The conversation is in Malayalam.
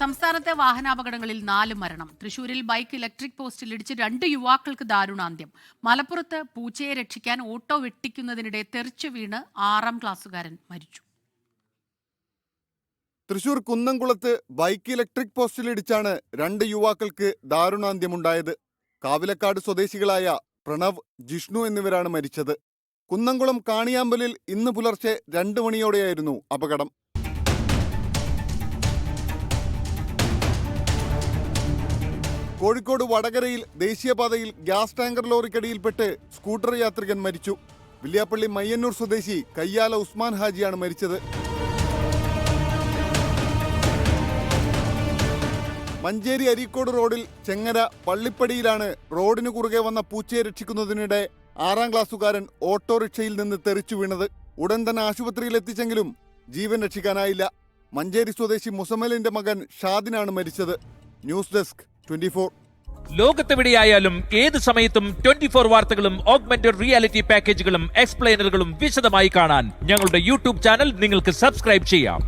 സംസ്ഥാനത്തെ വാഹനാപകടങ്ങളിൽ 4 മരണം. തൃശൂരിൽ ബൈക്ക് ഇലക്ട്രിക് പോസ്റ്റിൽ ഇടിച്ച് 2 യുവാക്കൾക്ക് ദാരുണാന്ത്യം. മലപ്പുറത്ത് പൂച്ചയെ രക്ഷിക്കാൻ ഓട്ടോ വെട്ടിക്കുന്നതിനിടെ തെറിച്ചു വീണ് 6ാം ക്ലാസ്സുകാരൻ മരിച്ചു. തൃശൂർ കുന്നംകുളത്ത് ബൈക്ക് ഇലക്ട്രിക് പോസ്റ്റിലിടിച്ചാണ് 2 യുവാക്കൾക്ക് ദാരുണാന്ത്യമുണ്ടായത്. കാവിലക്കാട് സ്വദേശികളായ പ്രണവ്, ജിഷ്ണു എന്നിവരാണ് മരിച്ചത്. കുന്നംകുളം കാണിയാമ്പലിൽ ഇന്ന് പുലർച്ചെ 2 മണിയോടെയായിരുന്നു അപകടം. കോഴിക്കോട് വടകരയിൽ ദേശീയപാതയിൽ ഗ്യാസ് ടാങ്കർ ലോറിക്കടിയിൽപ്പെട്ട് സ്കൂട്ടർ യാത്രികൻ മരിച്ചു. വില്യാപ്പള്ളി മയ്യന്നൂർ സ്വദേശി കയ്യാല ഉസ്മാൻ ഹാജിയാണ് മരിച്ചത്. മഞ്ചേരി അരീക്കോട് റോഡിൽ ചെങ്ങര പള്ളിപ്പടിയിലാണ് റോഡിന് കുറുകെ വന്ന പൂച്ചയെ രക്ഷിക്കുന്നതിനിടെ 6ാം ക്ലാസ്സുകാരൻ ഓട്ടോറിക്ഷയിൽ നിന്ന് തെറിച്ചു വീണത്. ഉടൻ തന്നെ ആശുപത്രിയിൽ എത്തിച്ചെങ്കിലും ജീവൻ രക്ഷിക്കാനായില്ല. മഞ്ചേരി സ്വദേശി മുസമ്മലിന്റെ മകൻ ഷാദിനാണ് മരിച്ചത്. News desk 24. ലോകത്തെവിടെയായാലും ഏത് സമയത്തും 24 വാർത്തകളും ഓഗ്മെന്റഡ് റിയാലിറ്റി പാക്കേജുകളും എക്സ്പ്ലെയിനറുകളും വിശദമായി കാണാൻ ഞങ്ങളുടെ യൂട്യൂബ് ചാനൽ നിങ്ങൾക്ക് സബ്സ്ക്രൈബ് ചെയ്യാം.